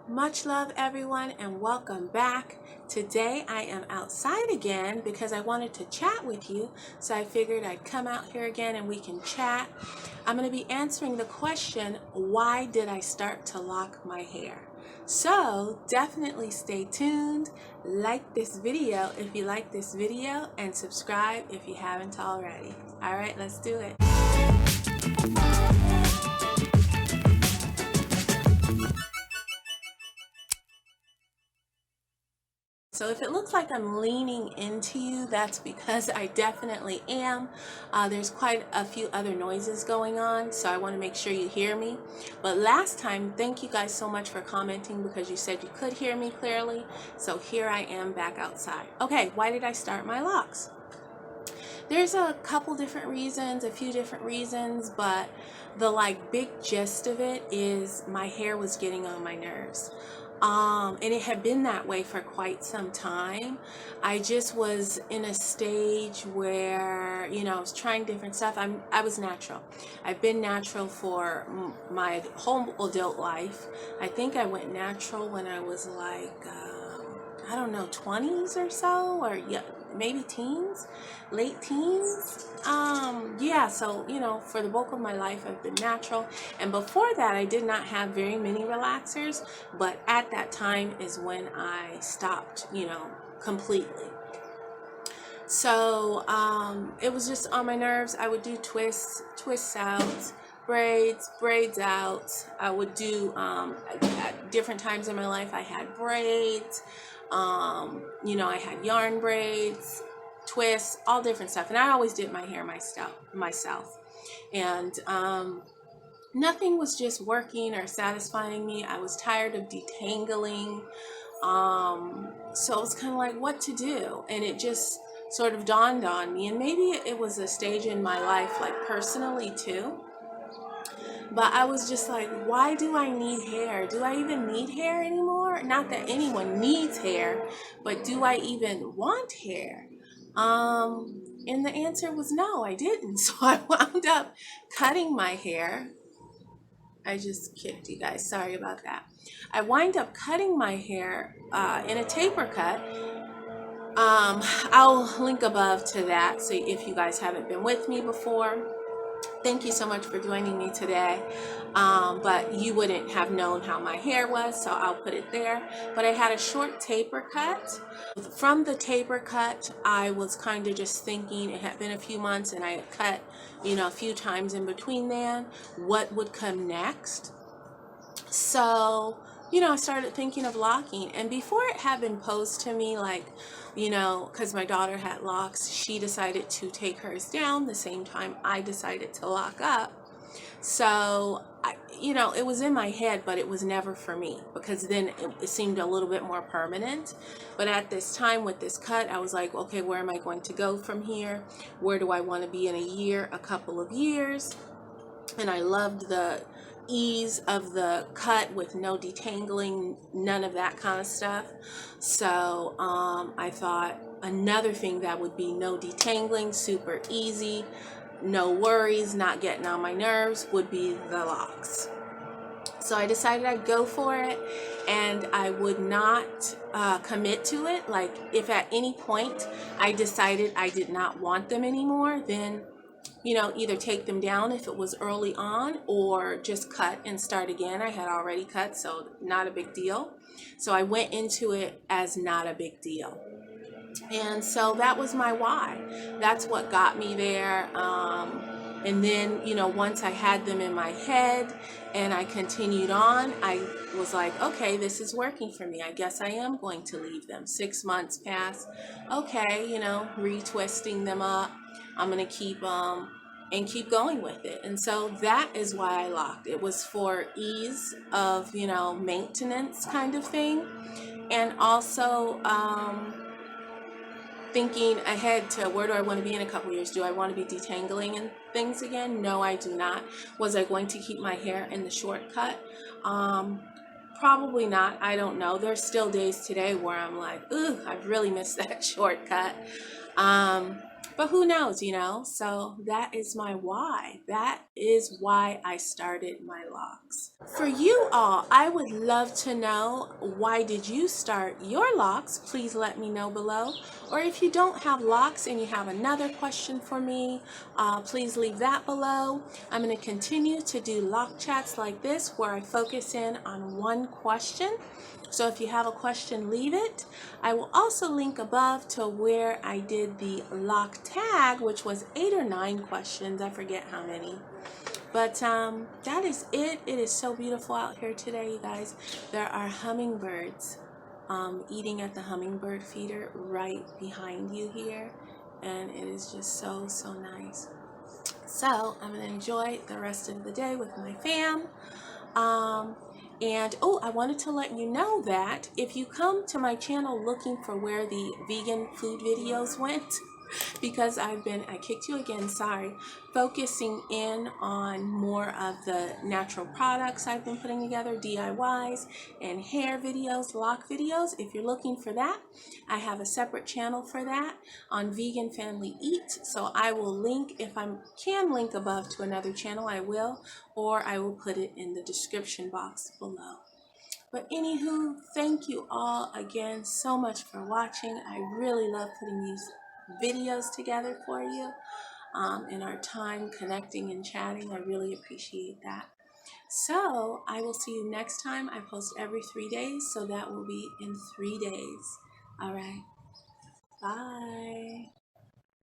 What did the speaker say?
Much love, everyone, and welcome back. Today I am outside again because I wanted to chat with you, so I figured I'd come out here again and we can chat. I'm going to be answering the question, why did I start to lock my hair? So definitely stay tuned, like this video if you like this video, and subscribe if you haven't already. All right, let's do it. So if it looks like I'm leaning into you, that's because I definitely am. There's quite a few other noises going on, so I want to make sure you hear me. But last time, thank you guys so much for commenting because you said you could hear me clearly. So here I am back outside. Okay, why did I start my locks? There's a couple different reasons, a few different reasons, but the big gist of it is my hair was getting on my nerves. And it had been that way for quite some time. I just was in a stage where, I was trying different stuff. I was natural. I've been natural for my whole adult life. I think I went natural when I was I don't know, 20s or so, or yeah, maybe teens, late teens. Yeah, so, for the bulk of my life, I've been natural. And before that, I did not have very many relaxers, but at that time is when I stopped, completely. So, it was just on my nerves. I would do twists out, braids out. I would do, at different times in my life, I had braids. I had yarn braids, twists, all different stuff. And I always did my hair myself. And nothing was just working or satisfying me. I was tired of detangling. So it was kind of like what to do. And it just sort of dawned on me. And maybe it was a stage in my life, like personally too. But I was just like, why do I need hair? Do I even need hair anymore? Not that anyone needs hair, but do I even want hair? And the answer was no, I didn't. So I wound up cutting my hair. I just kidded you guys. Sorry about that. I wind up cutting my hair in a taper cut. I'll link above to that. So if you guys haven't been with me before, thank you so much for joining me today. But you wouldn't have known how my hair was, so I'll put it there. But I had a short taper cut. From the taper cut, I was kind of just thinking, it had been a few months and I had cut, a few times in between then, what would come next. So, I started thinking of locking. And before it had been posed to me, because my daughter had locks, she decided to take hers down the same time I decided to lock up. So, it was in my head, but it was never for me because then it seemed a little bit more permanent. But at this time with this cut, I was like, okay, where am I going to go from here? Where do I want to be in a year, a couple of years? And I loved the ease of the cut with no detangling, none of that kind of stuff. So I thought another thing that would be no detangling, super easy, no worries, not getting on my nerves, would be the locks. So I decided I'd go for it, and I would not commit to it. Like if at any point I decided I did not want them anymore, then either take them down if it was early on or just cut and start again. I had already cut, so not a big deal. So I went into it as not a big deal. And so that was my why. That's what got me there. And then, once I had them in my head and I continued on, I was like, okay, this is working for me. I guess I am going to leave them. 6 months passed. Okay, retwisting them up. I'm going to keep and keep going with it. And so that is why I locked. It was for ease of, maintenance kind of thing. And also, thinking ahead to where do I want to be in a couple years. Do I want to be detangling and things again? No, I do not. Was I going to keep my hair in the shortcut? Probably not. I don't know. There's still days today where I'm like, ooh, I've really missed that shortcut. But who knows, you know? So that is my why. That is why I started my locks. For you all, I would love to know, why did you start your locks? Please let me know below. Or if you don't have locks and you have another question for me, please leave that below. I'm going to continue to do lock chats like this where I focus in on one question. So if you have a question, leave it. I will also link above to where I did the lock tag, which was 8 or 9 questions. I forget how many. But that is it. It is so beautiful out here today, you guys. There are hummingbirds eating at the hummingbird feeder right behind you here. And it is just so, so nice. So I'm going to enjoy the rest of the day with my fam. And oh, I wanted to let you know that if you come to my channel looking for where the vegan food videos went, because I kicked you again, sorry, focusing in on more of the natural products I've been putting together, DIYs and hair videos, lock videos. If you're looking for that, I have a separate channel for that on Vegan Family Eat. So I will link, if I can link above to another channel, I will, or I will put it in the description box below. But anywho, thank you all again so much for watching. I really love putting these videos together for you in our time connecting and chatting. I really appreciate that. So I will see you next time. I post every 3 days, so that will be in 3 days. All right. Bye.